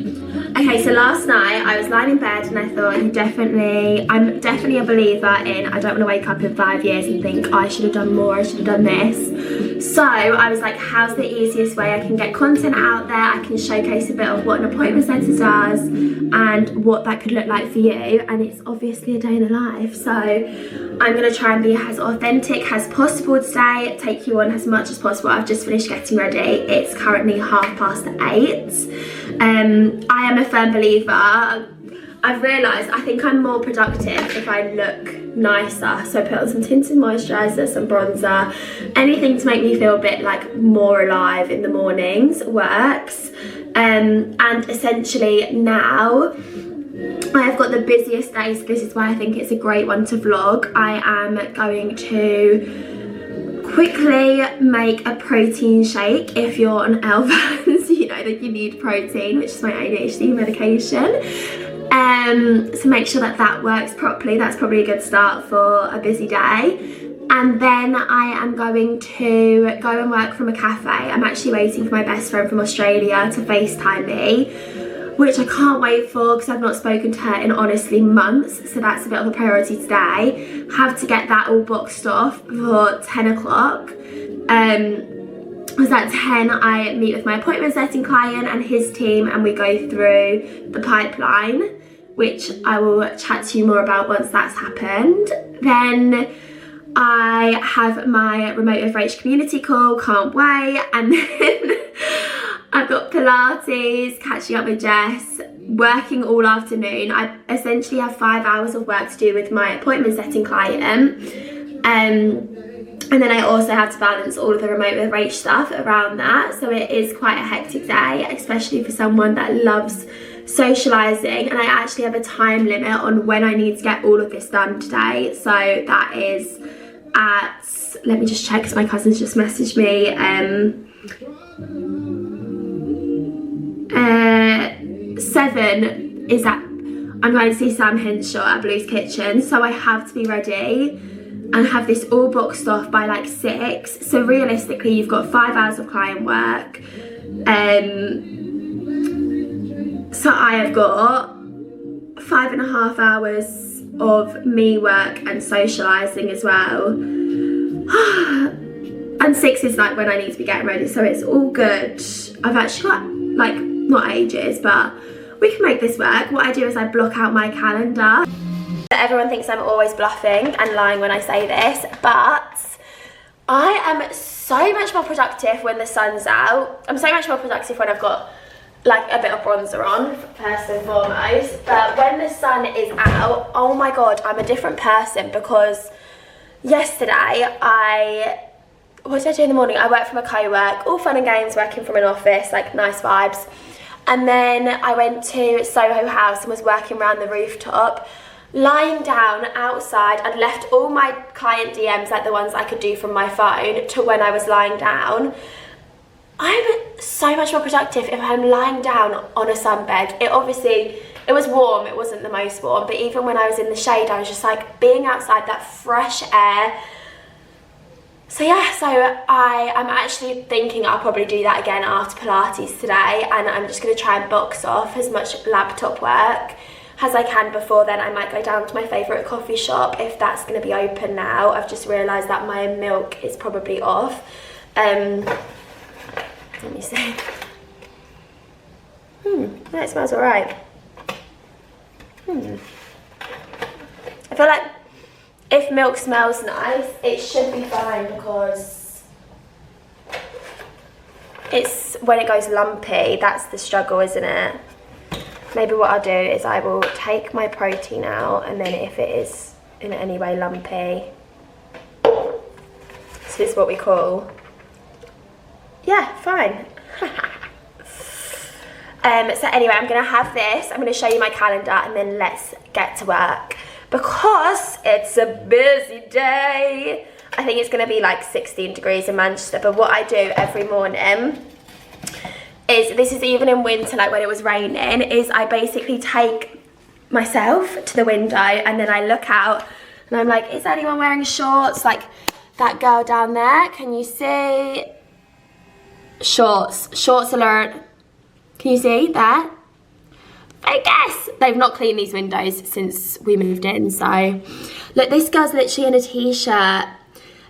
Okay, so last night I was lying in bed and I thought, I'm definitely a believer in, I don't want to wake up in 5 years and think, I should have done more, I should have done this. So I was like, how's the easiest way I can get content out there? I can showcase a bit of what an appointment centre does and what that could look like for you. And it's obviously a day in the life. So I'm going to try and be as authentic as possible today, take you on as much as possible. I've just finished getting ready. It's currently 8:30. I am a firm believer. I've realised I think I'm more productive if I look nicer. So I put on some tinted moisturiser, some bronzer, anything to make me feel a bit like more alive in the mornings works. And essentially now I've got the busiest days. This is why I think it's a great one to vlog. I am going to quickly make a protein shake. If you're on L-Vans, you know that you need protein, which is my ADHD medication. So make sure that that works properly. That's probably a good start for a busy day. And then I am going to go and work from a cafe. I'm actually waiting for my best friend from Australia to FaceTime me, which I can't wait for because I've not spoken to her in honestly months. So that's a bit of a priority today. Have to get that all boxed off for 10 o'clock. Because at 10 I meet with my appointment setting client and his team and we go through the pipeline, which I will chat to you more about once that's happened. Then I have my Remote with Rach community call, can't wait. And then I've got Pilates, catching up with Jess, working all afternoon. I essentially have 5 hours of work to do with my appointment setting client. And then I also have to balance all of the Remote with Rach stuff around that. So it is quite a hectic day, especially for someone that loves socialising. And I actually have a time limit on when I need to get all of this done today. So that is at, let me just check because my cousin's just messaged me. 7 is at, I'm going to see Sam Henshaw at Blue's Kitchen. So I have to be ready and have this all boxed off by like 6. So realistically you've got 5 hours of client work. So I have got 5.5 hours of me work and socialising as well. And 6 is like when I need to be getting ready, so it's all good. I've actually got like, not ages, but we can make this work. What I do is I block out my calendar. Everyone thinks I'm always bluffing and lying when I say this, but I am so much more productive when the sun's out. I'm so much more productive when I've got like a bit of bronzer on, first and foremost. But when the sun is out, oh my god, I'm a different person. Because yesterday what did I do in the morning? I worked from a co-work, all fun and games, working from an office, like nice vibes. And then I went to Soho House and was working around the rooftop, lying down outside. I'd left all my client DMs, like the ones I could do from my phone, to when I was lying down. I'm so much more productive if I'm lying down on a sunbed. It was warm, it wasn't the most warm, but even when I was in the shade, I was just like being outside, that fresh air. So yeah, so I'm actually thinking I'll probably do that again after Pilates today, and I'm just going to try and box off as much laptop work as I can before then. I might go down to my favourite coffee shop if that's going to be open now. I've just realised that my milk is probably off. Let me see. That smells alright. I feel like if milk smells nice, it should be fine, because it's when it goes lumpy, that's the struggle, isn't it? Maybe what I'll do is I will take my protein out, and then if it is in any way lumpy, so this is what we call, yeah, fine. So anyway, I'm going to have this. I'm going to show you my calendar and then let's get to work, because it's a busy day. I think it's going to be like 16 degrees in Manchester, but what I do every morning is, this is even in winter, like when it was raining, is I basically take myself to the window and then I look out and I'm like, is anyone wearing shorts? Like that girl down there, can you see? Shorts alert. Can you see that? focus. They've not cleaned these windows since we moved in, so look, this girl's literally in a t-shirt.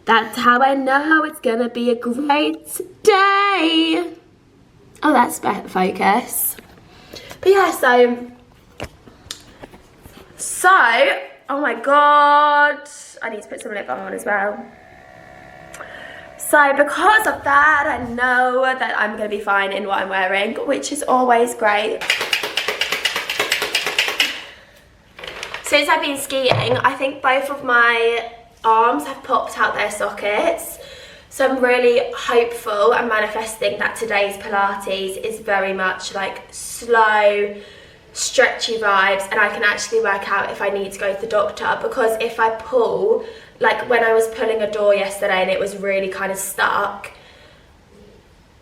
That's how I know it's gonna be a great day. Oh, that's better focus. But yeah, so oh my god, I need to put some lip balm on as well. So because of that, I know that I'm gonna be fine in what I'm wearing, which is always great. Since I've been skiing, I think both of my arms have popped out their sockets. So I'm really hopeful and manifesting that today's Pilates is very much like slow, stretchy vibes, and I can actually work out if I need to go to the doctor, because if I pull, like when I was pulling a door yesterday and it was really kind of stuck,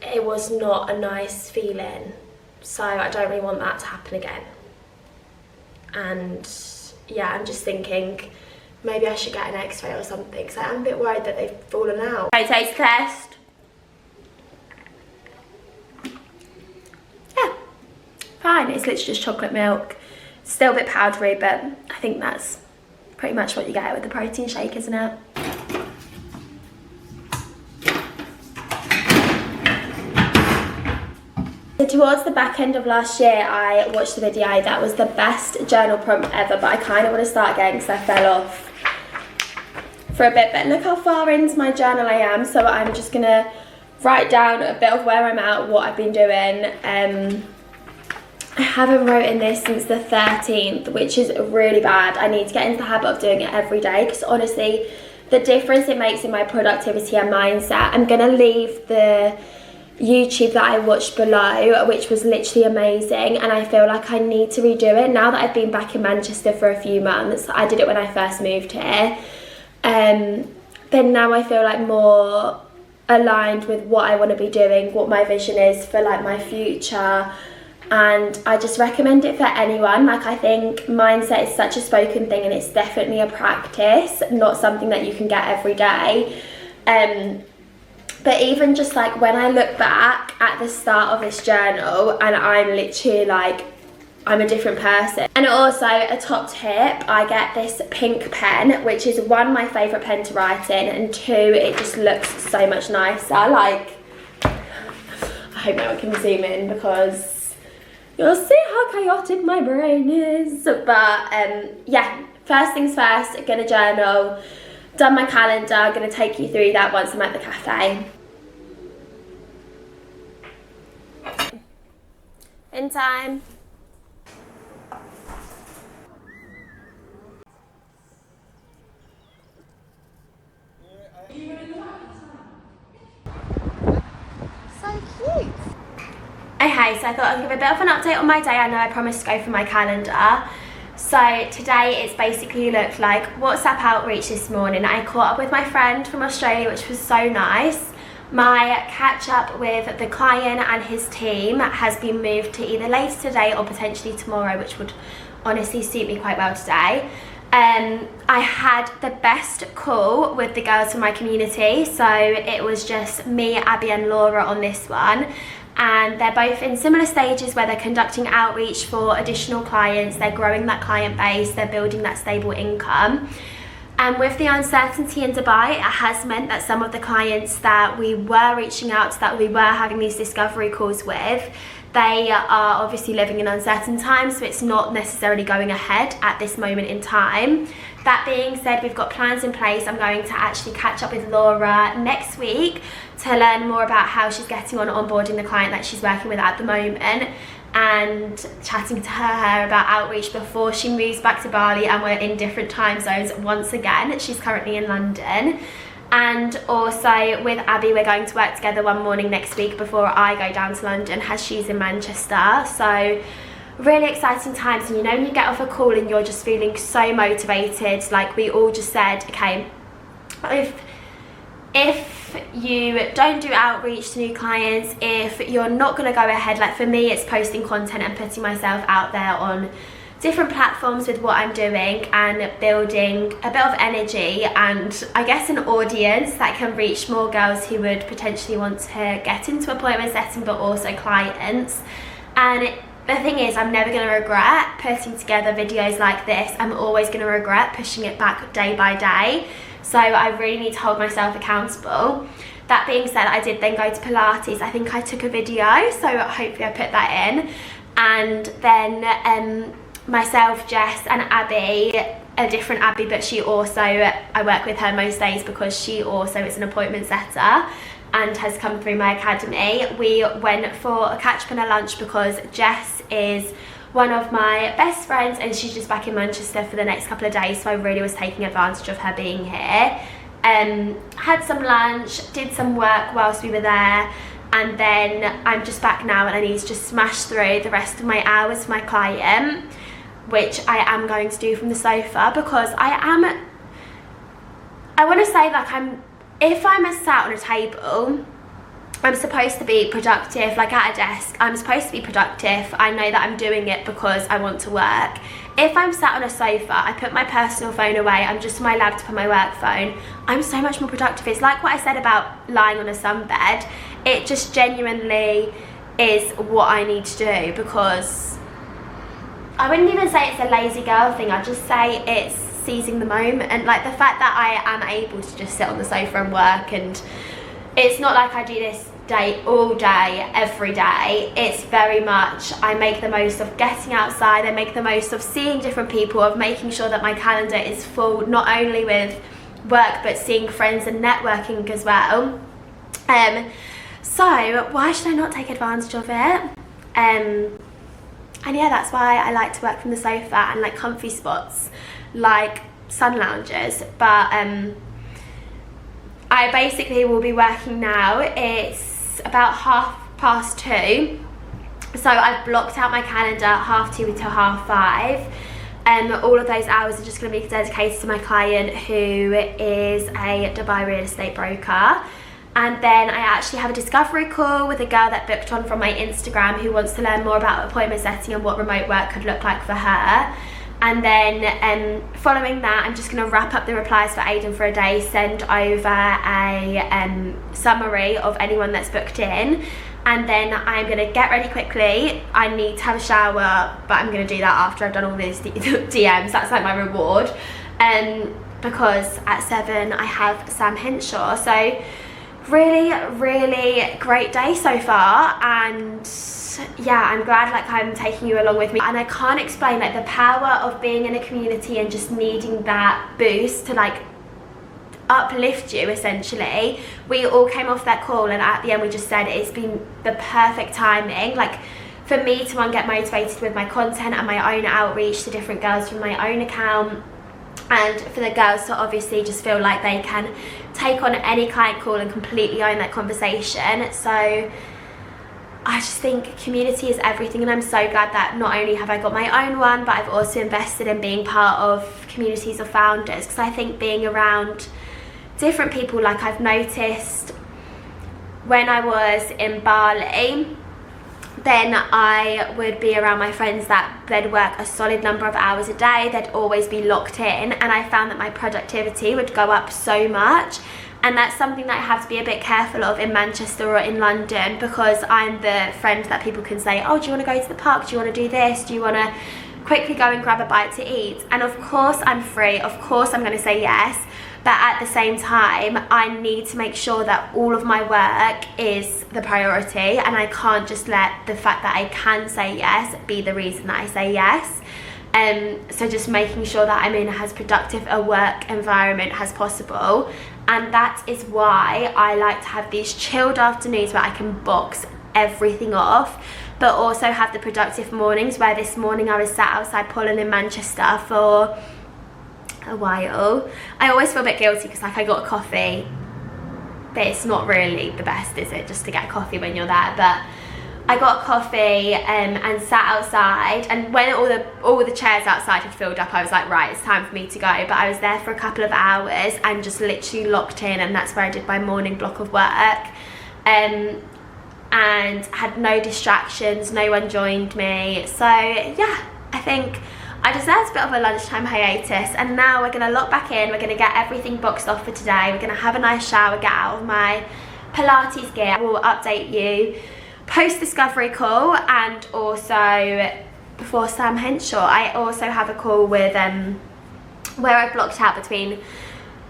it was not a nice feeling. So I don't really want that to happen again. And yeah, I'm just thinking maybe I should get an x-ray or something, because I'm a bit worried that they've fallen out. Okay, taste test. Yeah, fine. It's literally just chocolate milk. Still a bit powdery, but I think that's pretty much what you get with the protein shake, isn't it? So towards the back end of last year, I watched a video that was the best journal prompt ever, but I kind of want to start again because I fell off for a bit. But look how far into my journal I am, so I'm just going to write down a bit of where I'm at, what I've been doing. I haven't written this since the 13th, which is really bad. I need to get into the habit of doing it every day, because honestly, the difference it makes in my productivity and mindset. I'm going to leave the YouTube that I watched below, which was literally amazing, and I feel like I need to redo it now that I've been back in Manchester for a few months. I did it when I first moved here, but now I feel like more aligned with what I want to be doing, what my vision is for like my future, and I just recommend it for anyone. Like, I think mindset is such a spoken thing, and it's definitely a practice, not something that you can get every day. But even just like when I look back at the start of this journal, and I'm literally like, I'm a different person. And also, a top tip, I get this pink pen, which is one, my favourite pen to write in, and two, it just looks so much nicer. Like, I hope no one can zoom in because you'll see how chaotic my brain is. But yeah, first things first, gonna journal. Done my calendar, gonna take you through that once I'm at the cafe. In time. So cute. Okay, so I thought I'd give a bit of an update on my day. I know I promised to go for my calendar. So today it's basically looked like WhatsApp outreach this morning. I caught up with my friend from Australia, which was so nice. My catch up with the client and his team has been moved to either later today or potentially tomorrow, which would honestly suit me quite well today. I had the best call with the girls from my community. So it was just me, Abby and Laura on this one. And they're both in similar stages where they're conducting outreach for additional clients, they're growing that client base, they're building that stable income. And with the uncertainty in Dubai, it has meant that some of the clients that we were reaching out to, that we were having these discovery calls with, they are obviously living in uncertain times, so it's not necessarily going ahead at this moment in time. That being said, we've got plans in place. I'm going to actually catch up with Laura next week to learn more about how she's getting on onboarding the client that she's working with at the moment, and chatting to her about outreach before she moves back to Bali and we're in different time zones once again. She's currently in London. And also with Abby, we're going to work together one morning next week before I go down to London, as she's in Manchester. So really exciting times. And you know, when you get off a call and you're just feeling so motivated, like we all just said, okay, if you don't do outreach to new clients, if you're not going to go ahead, like for me it's posting content and putting myself out there on different platforms with what I'm doing and building a bit of energy and I guess an audience that can reach more girls who would potentially want to get into appointment setting, but also clients. And the thing is, I'm never going to regret putting together videos like this. I'm always going to regret pushing it back day by day. So I really need to hold myself accountable. That being said, I did then go to Pilates. I think I took a video, so hopefully I put that in. And then myself, Jess and Abby, a different Abby, but she also, I work with her most days because she also is an appointment setter and has come through my academy. We went for a catch up and a lunch because Jess is one of my best friends and she's just back in Manchester for the next couple of days, so I really was taking advantage of her being here. Had some lunch, did some work whilst we were there, and then I'm just back now and I need to just smash through the rest of my hours for my client, which I am going to do from the sofa because I want to say, like, if I'm sat on a table, I'm supposed to be productive, like at a desk, I'm supposed to be productive. I know that I'm doing it because I want to work. If I'm sat on a sofa, I put my personal phone away, I'm just on my laptop and my work phone, I'm so much more productive. It's like what I said about lying on a sunbed. It just genuinely is what I need to do, because I wouldn't even say it's a lazy girl thing, I'd just say it's seizing the moment. And like the fact that I am able to just sit on the sofa and work, and it's not like I do this all day, every day. It's very much, I make the most of getting outside, I make the most of seeing different people, of making sure that my calendar is full, not only with work, but seeing friends and networking as well. So why should I not take advantage of it? And yeah, that's why I like to work from the sofa and like comfy spots, like sun lounges. But I basically will be working now. It's about 2:30, so I've blocked out my calendar 2:30 till 5:30. All of those hours are just going to be dedicated to my client, who is a Dubai real estate broker. And then I actually have a discovery call with a girl that booked on from my Instagram who wants to learn more about appointment setting and what remote work could look like for her. And then following that, I'm just going to wrap up the replies for Aiden for a day, send over a summary of anyone that's booked in, and then I'm going to get ready quickly. I need to have a shower, but I'm going to do that after I've done all these DMs. That's like my reward, because at 7 I have Sam Henshaw. So really great day so far, and yeah, I'm glad like I'm taking you along with me. And I can't explain like the power of being in a community and just needing that boost to like uplift you essentially. We all came off that call and at the end we just said it's been the perfect timing, like for me to get motivated with my content and my own outreach to different girls from my own account, and for the girls to obviously just feel like they can take on any client call and completely own that conversation. So I just think community is everything, and I'm so glad that not only have I got my own one, but I've also invested in being part of communities of founders, because I think being around different people, like I've noticed when I was in Bali, then I would be around my friends that they'd work a solid number of hours a day, they'd always be locked in, and I found that my productivity would go up so much. And that's something that I have to be a bit careful of in Manchester or in London, because I'm the friend that people can say, oh, do you want to go to the park? Do you want to do this? Do you want to quickly go and grab a bite to eat? And of course I'm free. Of course I'm going to say yes. But at the same time, I need to make sure that all of my work is the priority, and I can't just let the fact that I can say yes be the reason that I say yes. So just making sure that I'm in as productive a work environment as possible. And that is why I like to have these chilled afternoons where I can box everything off, but also have the productive mornings, where this morning I was sat outside Pullen in Manchester for a while. I always feel a bit guilty because like I got a coffee, but it's not really the best, is it, just to get a coffee when you're there? But I got a coffee and sat outside, and when all the chairs outside had filled up, I was like, right, it's time for me to go. But I was there for a couple of hours and just literally locked in, and that's where I did my morning block of work, and had no distractions, no one joined me. So yeah, I think I deserved a bit of a lunchtime hiatus, and now we're gonna lock back in, we're gonna get everything boxed off for today, we're gonna have a nice shower, get out of my Pilates gear. I will update you post-discovery call, and also before Sam Henshaw I also have a call with where I've blocked out between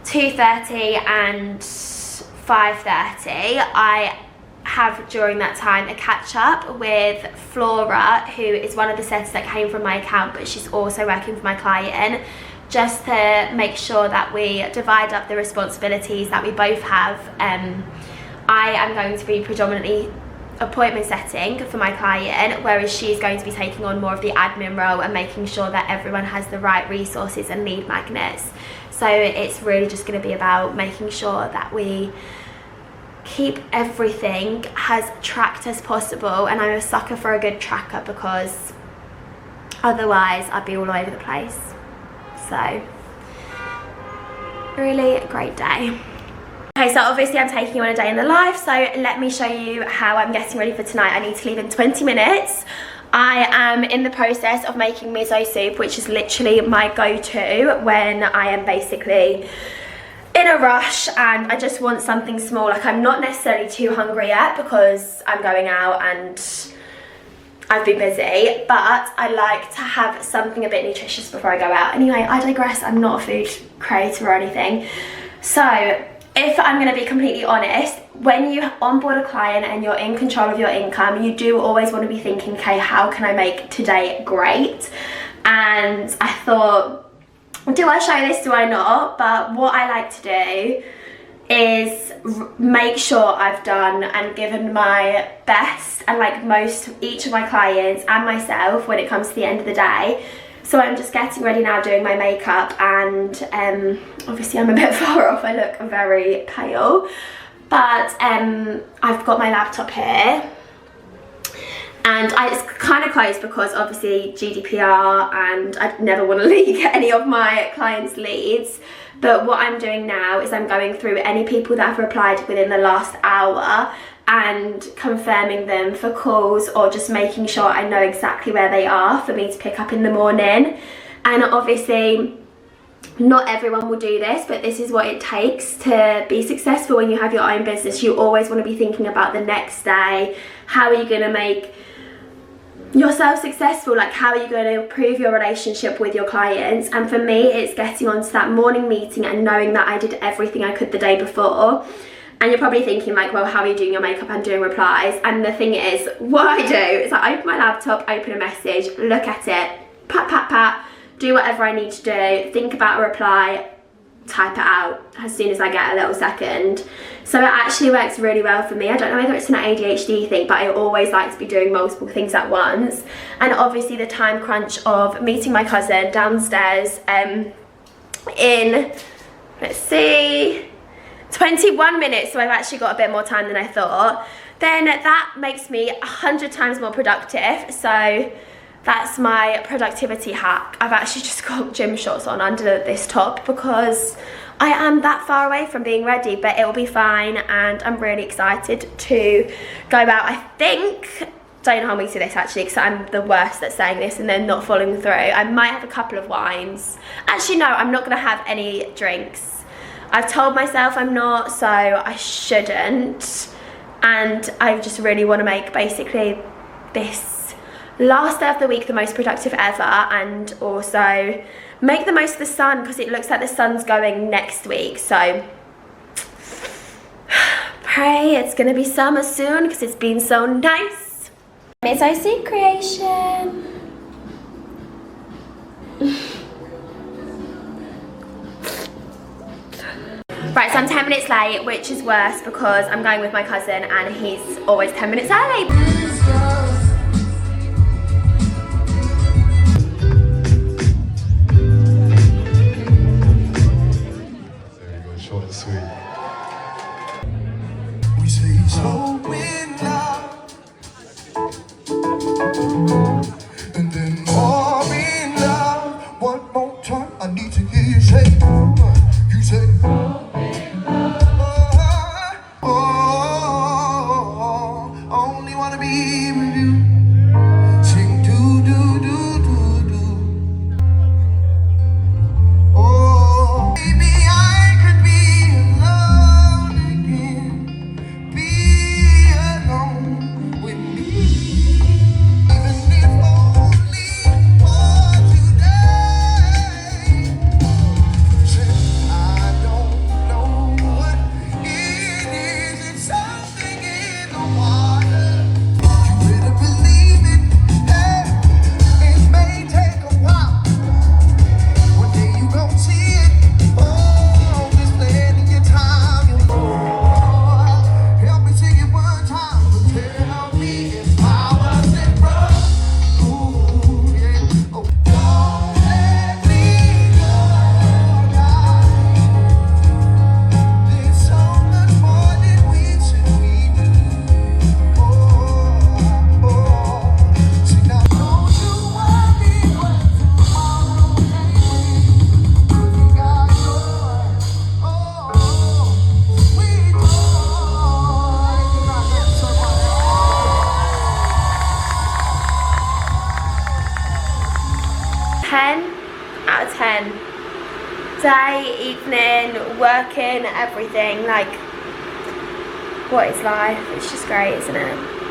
2:30 and 5:30. I have during that time a catch up with Flora, who is one of the setters that came from my account, but she's also working for my client, just to make sure that we divide up the responsibilities that we both have. I am going to be predominantly appointment setting for my client, whereas she's going to be taking on more of the admin role and making sure that everyone has the right resources and lead magnets. So it's really just going to be about making sure that we keep everything as tracked as possible, and I'm a sucker for a good tracker because otherwise I'd be all over the place. So really great day. Okay, so obviously I'm taking you on a day in the life, so let me show you how I'm getting ready for tonight. I need to leave in 20 minutes. I am in the process of making miso soup, which is literally my go-to when I am basically in a rush and I just want something small. Like, I'm not necessarily too hungry yet because I'm going out and I've been busy, but I like to have something a bit nutritious before I go out. Anyway, I digress. I'm not a food creator or anything. So if I'm going to be completely honest, when you onboard a client and you're in control of your income, you do always want to be thinking, okay, how can I make today great? And I thought, do I show this, do I not? But what I like to do is make sure I've done and given my best, and like each of my clients and myself when it comes to the end of the day. So I'm just getting ready now, doing my makeup, and obviously I'm a bit far off, I look very pale, but I've got my laptop here, and it's kind of closed because obviously GDPR, and I'd never want to leak any of my clients' leads. But what I'm doing now is I'm going through any people that have replied within the last hour and confirming them for calls, or just making sure I know exactly where they are for me to pick up in the morning. And obviously not everyone will do this, but this is what it takes to be successful when you have your own business. You always want to be thinking about the next day. How are you going to make yourself successful? Like, how are you going to improve your relationship with your clients? And for me, it's getting onto that morning meeting and knowing that I did everything I could the day before. And you're probably thinking like, well, how are you doing your makeup and doing replies? And the thing is, what I do is I open my laptop, open a message, look at it, pat, pat, pat, do whatever I need to do, think about a reply, type it out as soon as I get a little second. So it actually works really well for me. I don't know whether it's an ADHD thing, but I always like to be doing multiple things at once. And obviously the time crunch of meeting my cousin downstairs in, let's see, 21 minutes, so I've actually got a bit more time than I thought, then that makes me 100 times more productive. So that's my productivity hack. I've actually just got gym shorts on under this top because I am that far away from being ready, but it'll be fine, and I'm really excited to go out. I think, don't hold me to this actually, because I'm the worst at saying this and then not following through. I might have a couple of wines. Actually no, I'm not going to have any drinks. I've told myself I'm not, so I shouldn't. And I just really want to make basically this last day of the week the most productive ever, and also make the most of the sun, because it looks like the sun's going next week. So pray it's going to be summer soon, because it's been so nice. Miso soup creation. Right, so I'm 10 minutes late, which is worse because I'm going with my cousin and he's always 10 minutes early. There you go, short and sweet. We say so in love, and then more in love. One more time, I need to hear you say, you say, only wanna be 10 out of 10. Day, evening, working, everything. Like, what is life? It's just great, isn't it?